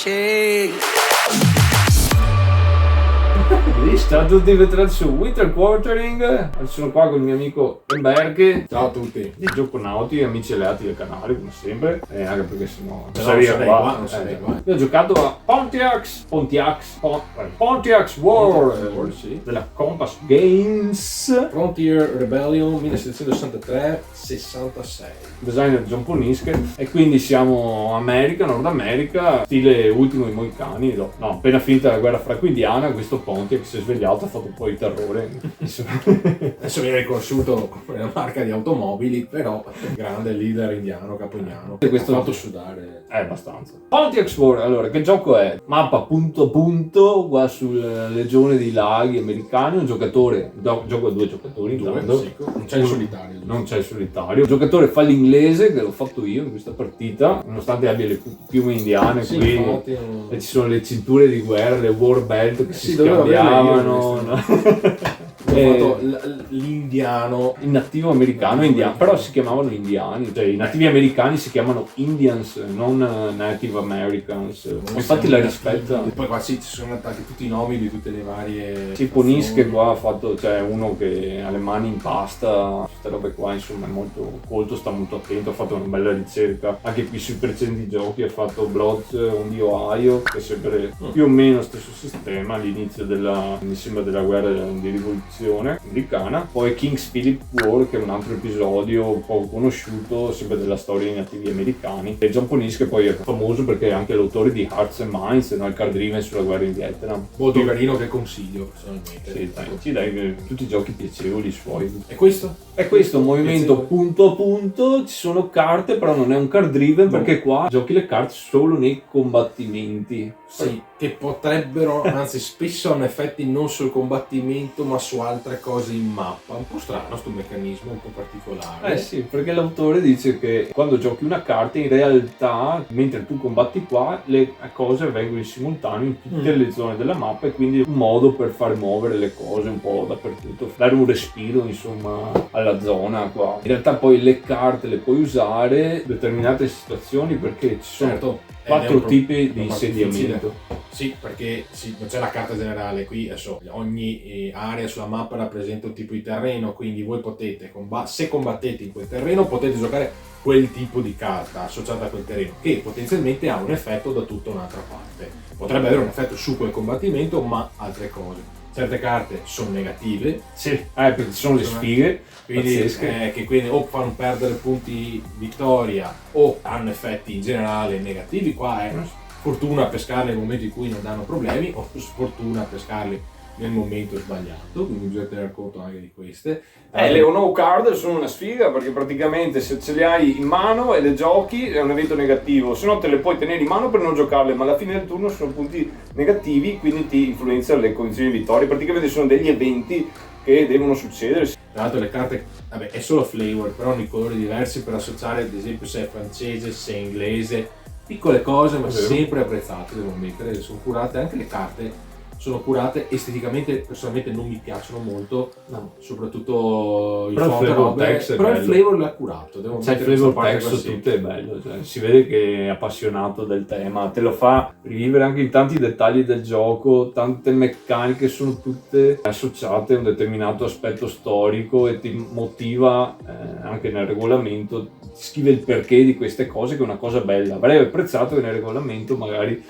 Ciao a tutti, bentornati su Winter Quartering. Sono qua con il mio amico Emberghe. Ciao a tutti. I gioconauti, amici alleati del canale, come sempre. Anche perché sennò non sarei qua. Io ho giocato a Pontiac's War, sì. della Compass Games. Frontier Rebellion 1763-66. Designer John Poniske. E quindi siamo America, Nord America, stile Ultimo dei Moicani. No, appena finita la guerra franco-indiana, questo Pontiac si è svegliato, ha fatto un po' di terrore. Adesso viene riconosciuto come una marca di automobili, però grande leader indiano, capo indiano. E questo ha fatto sudare. Abbastanza. Pontiac's War, allora, che gioco è? Mappa punto a punto, qua sul legione dei laghi americani, un giocatore, gioco a due giocatori intanto. Non c'è il solitario. Non c'è il solitario. Il giocatore fa l'inglese, che l'ho fatto io in questa partita, nonostante abbia le piume indiane, sì, qui infatti, e ci sono le cinture di guerra, le war belt che si scambiavano. Ho fatto l'indiano, il nativo americano indiano, però si chiamavano indiani, cioè i nativi americani si chiamano Indians, non Native Americans. Infatti la rispetta. E poi qua sì, ci sono anche tutti i nomi di tutte le varie. Sì, Poniske qua ha fatto, cioè uno che ha le mani in pasta, queste robe qua, insomma è molto colto, sta molto attento, ha fatto una bella ricerca. Anche qui sui precedenti giochi ha fatto Bloods on the Ohio, che è sempre più o meno lo stesso sistema all'inizio mi sembra della guerra di rivoluzione americana. Poi King's Philip War, che è un altro episodio un po' conosciuto, sempre della storia dei nativi americani. E John Poniske poi è famoso perché è anche l'autore di Hearts and Minds, no? Il card driven sulla guerra in Vietnam. Molto carino, che consiglio personalmente. Sì, dai, tutti i giochi piacevoli suoi. E questo? È questo un movimento punto a punto, ci sono carte, però non è un card driven, perché qua giochi le carte solo nei combattimenti. Sì, che potrebbero, anzi spesso hanno effetti non sul combattimento ma su altre cose in mappa. Un po' strano questo meccanismo, un po' particolare. Sì, perché l'autore dice che quando giochi una carta in realtà, mentre tu combatti qua, le cose avvengono in simultaneo in tutte le zone della mappa, e quindi è un modo per far muovere le cose un po' dappertutto, dare un respiro insomma alla zona qua. In realtà poi le carte le puoi usare in determinate situazioni, perché ci sono 4 tipi di insediamento. Sì, perché non c'è la carta generale qui, adesso ogni area sulla mappa rappresenta un tipo di terreno, quindi voi potete, se combattete in quel terreno, potete giocare quel tipo di carta associata a quel terreno, che potenzialmente ha un effetto da tutta un'altra parte. Potrebbe avere un effetto su quel combattimento, ma altre cose. Certe carte sono negative, perché sono le sfighe, quindi che quindi o fanno perdere punti vittoria o hanno effetti in generale negativi. Qua è fortuna pescarli nel momento in cui non danno problemi, o sfortuna pescarli nel momento sbagliato, quindi bisogna tener conto anche di queste. Le no card sono una sfiga, perché praticamente se ce le hai in mano e le giochi è un evento negativo, se no te le puoi tenere in mano per non giocarle, ma alla fine del turno sono punti negativi, quindi ti influenzano le condizioni di vittoria. Praticamente sono degli eventi che devono succedere. Tra l'altro le carte, è solo flavor, però hanno i colori diversi per associare, ad esempio se è francese, se è inglese, piccole cose ma sempre apprezzate, devo mettere, sono curate anche le carte. Sono curate esteticamente, personalmente non mi piacciono molto, soprattutto il flavor text, però il flavor l'ha curato. Il flavor text su tutte è bello, cioè, si vede che è appassionato del tema, te lo fa rivivere anche in tanti dettagli del gioco, tante meccaniche sono tutte associate a un determinato aspetto storico, e ti motiva anche nel regolamento, scrive il perché di queste cose, che è una cosa bella. Avrei apprezzato che nel regolamento magari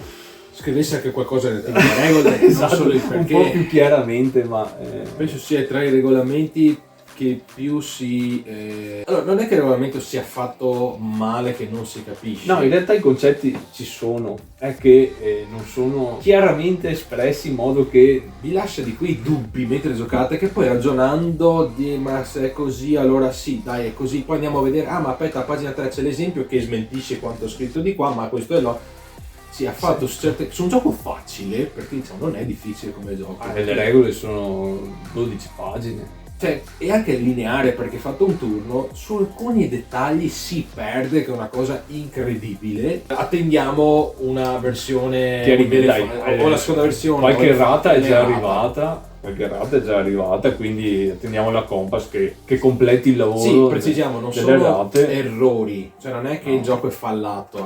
scrivesse anche qualcosa relative alle regole, esatto, non solo il perché. Un po' più chiaramente, ma penso sia tra i regolamenti che più si allora, non è che il regolamento sia fatto male, che non si capisce. No, in realtà i concetti ci sono, è che non sono chiaramente espressi in modo che vi lascia di quei dubbi mentre giocate, che poi ragionando ma se è così allora sì, dai è così, poi andiamo a vedere, ma aspetta, a pagina 3 c'è l'esempio che smentisce quanto ho scritto di qua, ma questo è sì, ha fatto su un gioco facile, perché diciamo non è difficile come gioco. Le regole sono 12 pagine. Cioè, è anche lineare, perché fatto un turno, su alcuni dettagli si perde, che è una cosa incredibile. Attendiamo una versione o la seconda versione. Qualche errata è già arrivata. qualche errata è già arrivata, quindi attendiamo la Compass che completi il lavoro. Sì, precisiamo, non delle sono errate. errori, cioè non è che No. il gioco è fallato,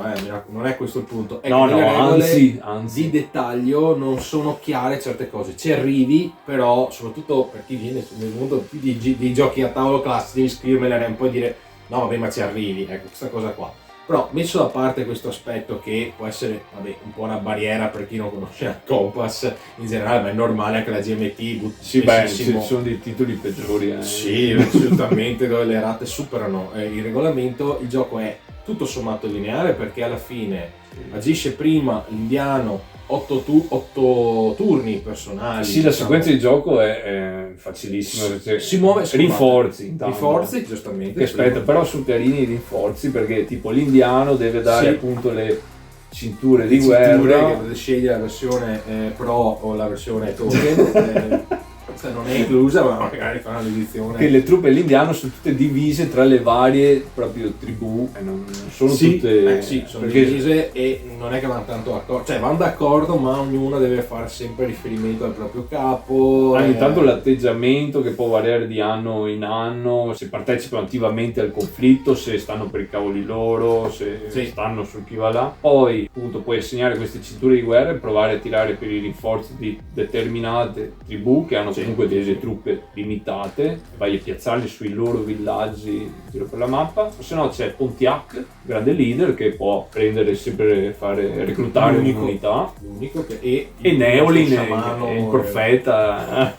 non è questo il punto. È No, che le regole anzi. di dettaglio non sono chiare certe cose. Ci arrivi, però, soprattutto per chi viene nel mondo dei giochi a tavolo classici, devi scrivermela un po' e dire no, vabbè, ma ci arrivi, ecco, questa cosa qua. Però messo da parte questo aspetto che può essere un po' una barriera per chi non conosce la Compass in generale, ma è normale anche la GMT. Sì, beh, ci sono dei titoli peggiori. Sì, assolutamente, dove le rate superano il regolamento. Il gioco è tutto sommato lineare perché alla fine agisce prima l'indiano 8 turni personali. Sì, la sequenza di gioco è facilissima. Si muove, rinforzi, giustamente. Che aspetta, però sono carini i rinforzi perché tipo l'indiano deve dare appunto le cinture di guerra. Che sceglie la versione pro o la versione token. Non è inclusa, ma magari fanno l'edizione. Che le truppe dell'indiano sono tutte divise tra le varie proprio tribù, non sono tutte. Sono divise e non è che vanno tanto d'accordo, cioè vanno d'accordo, ma ognuna deve fare sempre riferimento al proprio capo. Ogni tanto l'atteggiamento che può variare di anno in anno, se partecipano attivamente al conflitto, se stanno per i cavoli loro, se stanno su chi va là. Poi appunto puoi assegnare queste cinture di guerra e provare a tirare per i rinforzi di determinate tribù che hanno comunque delle truppe limitate, vai a piazzarli sui loro villaggi in giro per la mappa. Se no c'è Pontiac, grande leader, che può prendere sempre, fare reclutare un'unità. L'unico che e Neolin, il profeta,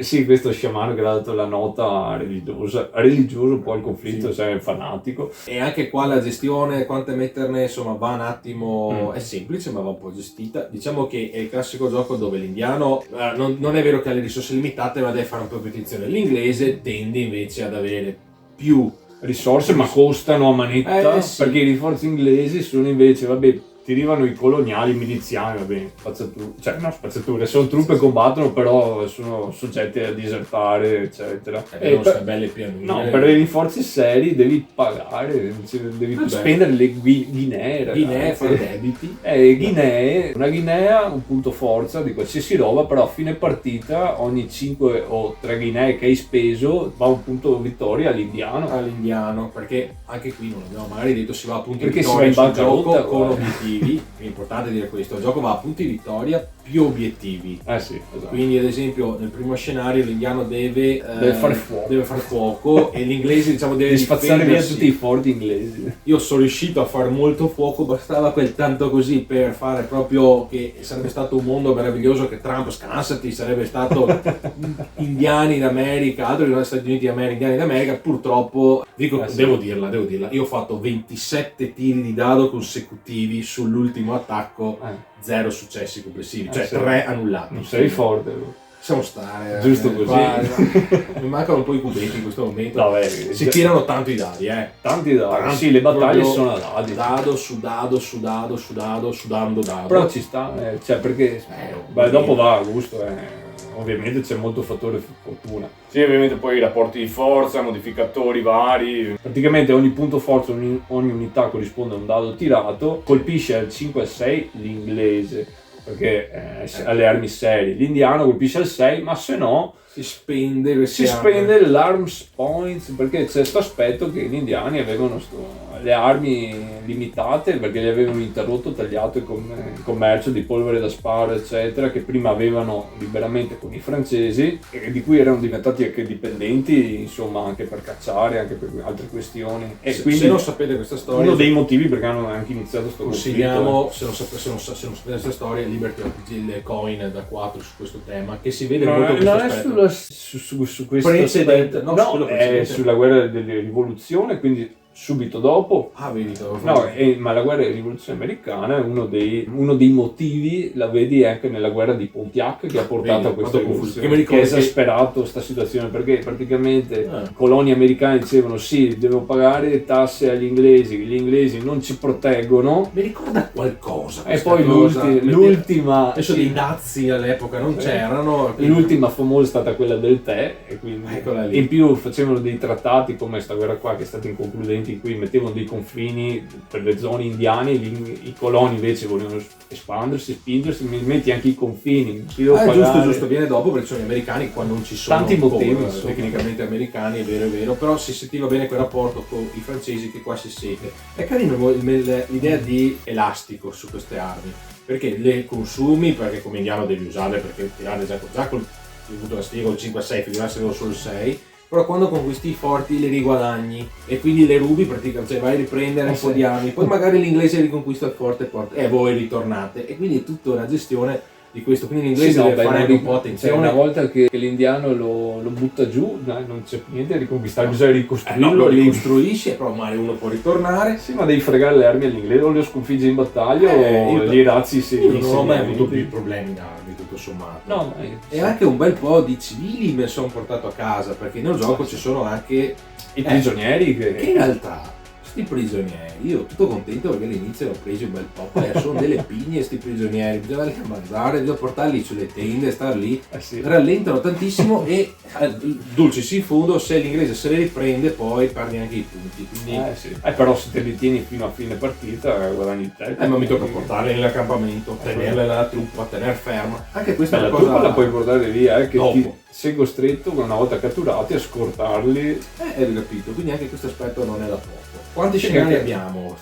sì, questo sciamano che ha dato la nota religioso poi il conflitto, sai, è fanatico. E anche qua la gestione, quante metterne, insomma, va un attimo, è semplice ma va un po' gestita. Diciamo che è il classico gioco dove l'indiano non è vero che ha le risorse limitate, ma deve fare un po' più attenzione. L'inglese tende invece ad avere più risorse, ma costano a manetta, perché i rinforzi inglesi sono invece, ti arrivano i coloniali miliziani, spazzature, sono truppe che combattono, però sono soggetti a disertare, eccetera. Per i rinforzi seri devi pagare, devi spendere le guinee, fare debiti. Una guinea, un punto forza di qualsiasi roba, però a fine partita ogni 5 o 3 guinee che hai speso va un punto vittoria all'indiano. Perché anche qui non abbiamo magari detto si va a punti perché vittoria si va in sul gioco bancarotta, con obiettivi. È importante dire questo, il gioco va a punti vittoria più obiettivi. Sì, esatto. Quindi ad esempio nel primo scenario l'indiano deve fare fuoco e l'inglese deve spazzare via tutti i forti inglesi. Io sono riuscito a fare molto fuoco, bastava quel tanto così per fare proprio che sarebbe stato un mondo meraviglioso, che Trump scansati, sarebbe stato indiani d'America, altro che negli Stati Uniti d'America, indiani d'America. Purtroppo devo dirla, io ho fatto 27 tiri di dado consecutivi sull'ultimo attacco, 0 successi complessivi, cioè 3 annullati. Non sei forte. Possiamo stare giusto così. Mi mancano un po' i cubetti in questo momento. Si già... tirano tanto i dadi, tanti dadi. Sì, le battaglie sono a dadi. Dado su dado su dado su dado, sudando dado. Però ci sta, perché dopo va a gusto, ovviamente c'è molto fattore fortuna. Sì, ovviamente poi i rapporti di forza, modificatori vari. Praticamente ogni punto forza, ogni unità corrisponde a un dado tirato. Colpisce al 5 e 6 l'inglese, perché alle armi serie. L'indiano colpisce al 6, ma se no si spende l'arms points, perché c'è questo aspetto che gli indiani avevano le armi limitate perché gli avevano interrotto, tagliato il commercio di polvere da sparo, eccetera, che prima avevano liberamente con i francesi e di cui erano diventati anche dipendenti, insomma, anche per cacciare, anche per altre questioni. E quindi, se non sapete questa storia, uno dei motivi perché hanno anche iniziato questo consigliamo, se non sapete questa storia, Liberty RPG, il coin da 4 su questo tema, che si vede molto questo aspetto. Su questo precedente, sulla guerra della rivoluzione, quindi subito dopo. Ma la guerra di rivoluzione americana è uno dei motivi, la vedi anche nella guerra di Pontiac, che ha portato a questa rivoluzione, che ha esasperato questa situazione, perché praticamente colonie americane dicevano sì, devo pagare tasse agli inglesi, gli inglesi non ci proteggono. Mi ricorda qualcosa. E poi l'ultima adesso dei dazi all'epoca non c'erano. L'ultima famosa è stata quella del tè, e quindi in più facevano dei trattati come questa guerra qua, che è stata inconcludente tempi qui mettevano dei confini per le zone indiane, i coloni invece volevano espandersi, spingersi, mi metti anche i confini. Giusto, viene dopo perché sono gli americani qua non ci sono tanti motivi, tecnicamente americani, è vero, però si sentiva bene quel rapporto con i francesi che qua si sente. È carino l'idea di elastico su queste armi, perché le consumi, perché come indiano devi usarle, perché tirare già col avuto la sfiga col 5-6, figurarsi solo il 6, però quando conquisti i forti le riguadagni e quindi le rubi praticamente, cioè vai a riprendere un po' di armi, poi magari l'inglese riconquista il forte e voi ritornate, e quindi è tutta una gestione di questo, quindi l'inglese deve fare anche un po' attenzione. Una volta che l'indiano lo butta giù, non c'è niente da riconquistare, bisogna ricostruirlo. Lo ricostruisci, però magari uno può ritornare. Sì, ma devi fregare le armi all'inglese, o le sconfigge in battaglia o gli razzi si io non ho mai avuto più problemi d'armi, tutto sommato. No, e anche un bel po' di civili me ne sono portato a casa, perché nel gioco ci sono anche i prigionieri che in realtà sti prigionieri, io tutto contento perché all'inizio ne ho presi un bel po', poi sono delle pigne sti prigionieri, bisogna li ammazzare, bisogna portarli sulle tende, star lì, rallentano tantissimo e dulcis in fondo, se l'inglese se le riprende poi perdi anche i punti, quindi però se te li tieni fino a fine partita guadagni il tempo. Ma mi tocca portarli nell'accampamento, tenerle nella truppa, tener ferma, anche questa è una la cosa. truppa la puoi portare via, che sei costretto una volta catturati a scortarli. Hai capito, quindi anche questo aspetto non è da poco. Quanti scenari abbiamo?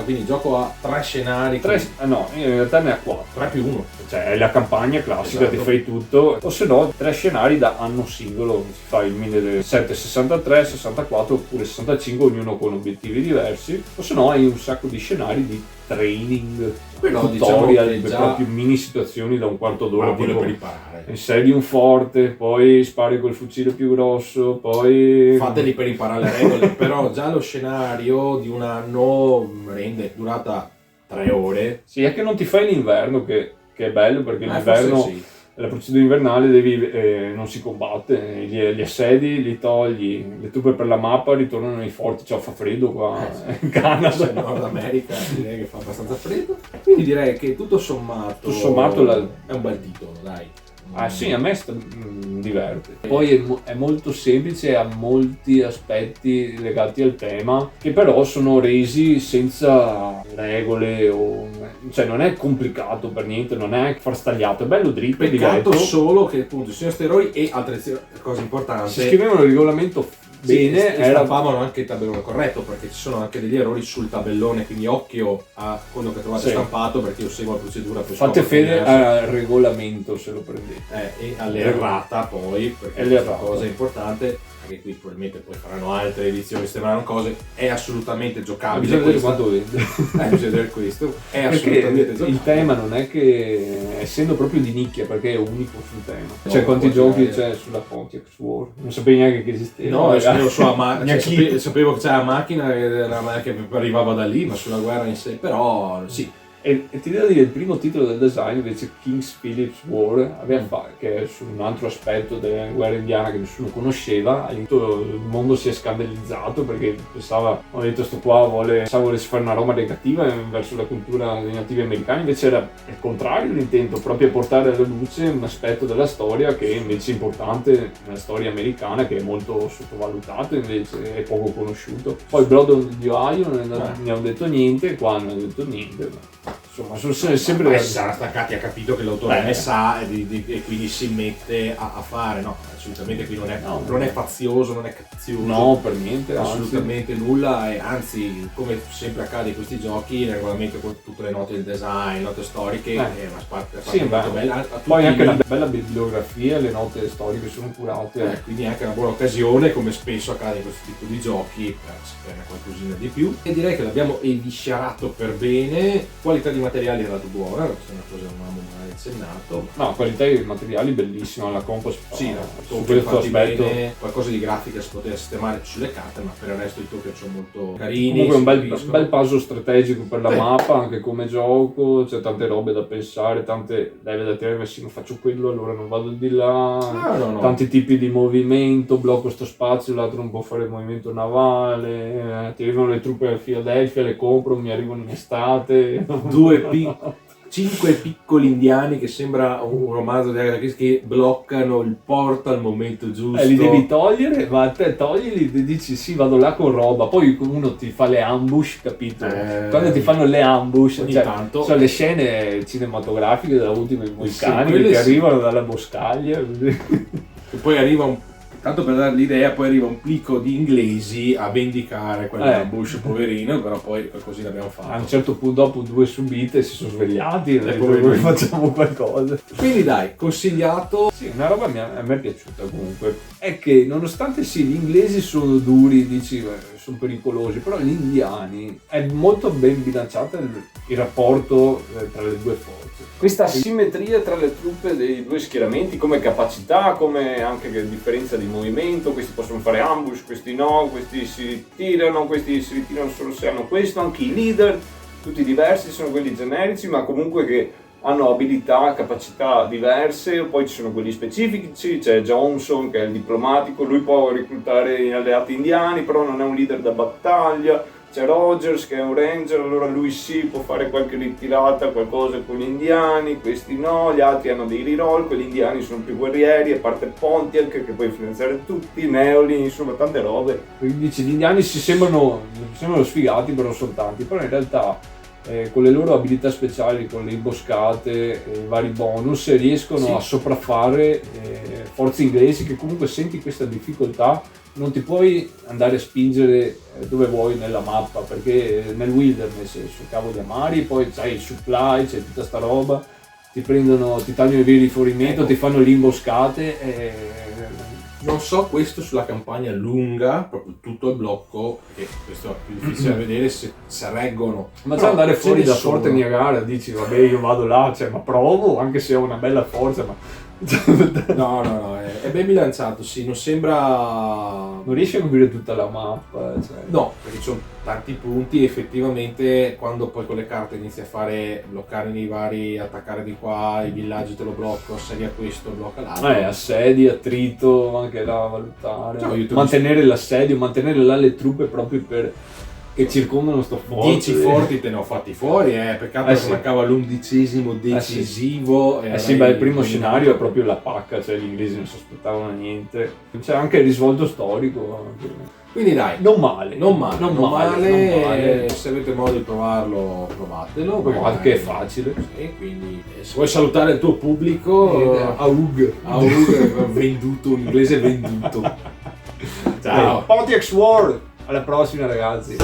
Quindi gioco a 3 scenari. No, in realtà ne ha 4. 3 più 1. Cioè è la campagna classica, ti fai tutto. O se no 3 scenari da anno singolo. Si fa il 1763, 64 oppure 65, ognuno con obiettivi diversi. O se no hai un sacco di scenari di training, tutorial, proprio mini situazioni da un quarto d'ora. Quello per imparare. Insedi un forte, poi spari col fucile più grosso, poi... Fateli per imparare le regole, però già lo scenario di un anno rende durata 3 ore. Sì, è che non ti fai l'inverno, che è bello, perché l'inverno, la procedura invernale non si combatte, gli assedi, li togli, le truppe per la mappa ritornano nei forti, fa freddo qua in Canada. In Nord America direi che fa abbastanza freddo, quindi direi che tutto sommato è un bel titolo, dai. Sì, a me diverte. Poi è molto semplice, ha molti aspetti legati al tema che però sono resi senza regole cioè non è complicato per niente, non è farstagliato, è bello dritto. Peccato solo che appunto ci sono questi errori e altre cose importanti. Se scrivevano il regolamento bene, stampavano anche il tabellone corretto, perché ci sono anche degli errori sul tabellone, quindi occhio a quello che trovate stampato, perché io seguo la procedura. Fate fede al regolamento se lo prendete. E all'errata poi, perché è una cosa importante. Anche qui probabilmente poi faranno altre edizioni, sistemeranno cose, è assolutamente giocabile. Bisogna vedere quanto vende. Bisogna vedere questo, è assolutamente giocabile. Il tema non è che, essendo proprio di nicchia, perché è unico sul tema. Cioè quanti giochi c'è sulla Pontiac War? Non sapevi neanche che esisteva. No, sapevo che c'era la macchina che arrivava da lì, ma sulla guerra in sé, però sì. E ti devo dire, il primo titolo del design invece, King's Philip's War, che è su un altro aspetto della guerra indiana che nessuno conosceva. All'inizio il mondo si è scandalizzato perché ho detto sto qua volesse fare una roba negativa verso la cultura dei nativi americani, invece era il contrario l'intento, proprio portare alla luce un aspetto della storia che invece è importante nella storia americana, che è molto sottovalutato, invece è poco conosciuto. Poi Blood on the Ohio ne ho detto niente, qua non ho detto niente. Insomma, sono sempre sarà staccati, ha capito che l'autore ne sa e quindi si mette a fare. No, assolutamente qui non è fazioso, non è cazzioso. No, per niente. Assolutamente nulla, e anzi, come sempre accade in questi giochi, nel regolamento con tutte le note del design, note storiche, è una parte molto bella. Poi anche una bella bibliografia, le note storiche sono curate. Quindi è anche una buona occasione, come spesso accade in questo tipo di giochi, per saperne qualcosina di più. E direi che l'abbiamo eviscerato per bene. Qualità di materiali è dato buona, questa è una cosa che non abbiamo mai accennato. No, qualità di materiali bellissima, la Compass su questo aspetto bene, qualcosa di grafica si poteva sistemare sulle carte, ma per il resto i token sono molto carini. Comunque un bel puzzle strategico per la mappa, anche come gioco, c'è tante robe da pensare, tante leve da tirare, se non faccio quello allora non vado di là, tanti tipi di movimento, blocco sto spazio, l'altro non può fare il movimento navale, ti arrivano le truppe a Philadelphia, le compro, mi arrivano in estate. 2 piccoli 5 piccoli indiani che sembra un romanzo di Agatha Christie che bloccano il porto al momento giusto. Li devi togliere, ma te toglili e dici sì, vado là con roba, poi uno ti fa le ambush, capito? Quando ti fanno le ambush, ogni cioè, tanto sono le scene cinematografiche da ultimo i Moicani quelle che sì. arrivano dalla boscaglia. e poi arriva tanto per dare l'idea, poi arriva un plico di inglesi a vendicare quell'ambush poverino, però poi così l'abbiamo fatto. A un certo punto, dopo 2 subite, si sono svegliati e poi noi facciamo qualcosa. Quindi dai, consigliato. Sì, una roba a me è piaciuta comunque. È che nonostante sì, gli inglesi sono duri, dici, sono pericolosi, però gli indiani è molto ben bilanciato il rapporto tra le due forze. Questa simmetria tra le truppe dei due schieramenti, come capacità, come anche differenza di movimento, questi possono fare ambush, questi no, questi si ritirano solo se hanno questo, anche i leader, tutti diversi, sono quelli generici, ma comunque che hanno abilità, capacità diverse, poi ci sono quelli specifici, c'è Johnson che è il diplomatico, lui può reclutare gli alleati indiani, però non è un leader da battaglia, c'è Rogers che è un ranger, allora lui sì può fare qualche ritirata, qualcosa con gli indiani, questi no, gli altri hanno dei reroll, quelli indiani sono più guerrieri, a parte Pontiac che può influenzare tutti, Neolin, insomma tante robe. Quindi dici, gli indiani sembrano sfigati, però sono tanti, però in realtà con le loro abilità speciali, con le imboscate e i vari bonus, riescono a sopraffare forze inglesi che comunque senti questa difficoltà, non ti puoi andare a spingere dove vuoi nella mappa, perché nel wilderness sul cavo di Amari poi c'hai il supply, c'è tutta sta roba, ti tagliano i via di rifornimento, ti fanno le imboscate Non so questo sulla campagna lunga, proprio tutto il blocco, perché questo è più difficile da vedere se reggono. Ma già andare fuori da Forte Niagara dici vabbè io vado là, ma provo, anche se ho una bella forza, ma no, è ben bilanciato, sì, non sembra. Non riesci a coprire tutta la mappa. No, perché ci sono tanti punti, effettivamente quando poi con le carte inizi a fare bloccare nei vari, attaccare di qua, i villaggi te lo blocco, assedia questo, blocca l'altro. Assedi, attrito, anche là a valutare. Mantenere l'assedio, mantenere là le truppe proprio che circondano sto forte. 10 forti te ne ho fatti fuori, peccato che mancava l'11° decisivo. Il primo scenario è proprio la pacca, cioè gli inglesi non si aspettavano niente. C'è anche il risvolto storico. Quindi dai, non male. Se avete modo di provarlo, provatelo. Provate che è facile. E quindi se vuoi salutare il tuo pubblico, Aug venduto, un inglese venduto. Ciao. Pontiac Sword. Alla prossima ragazzi.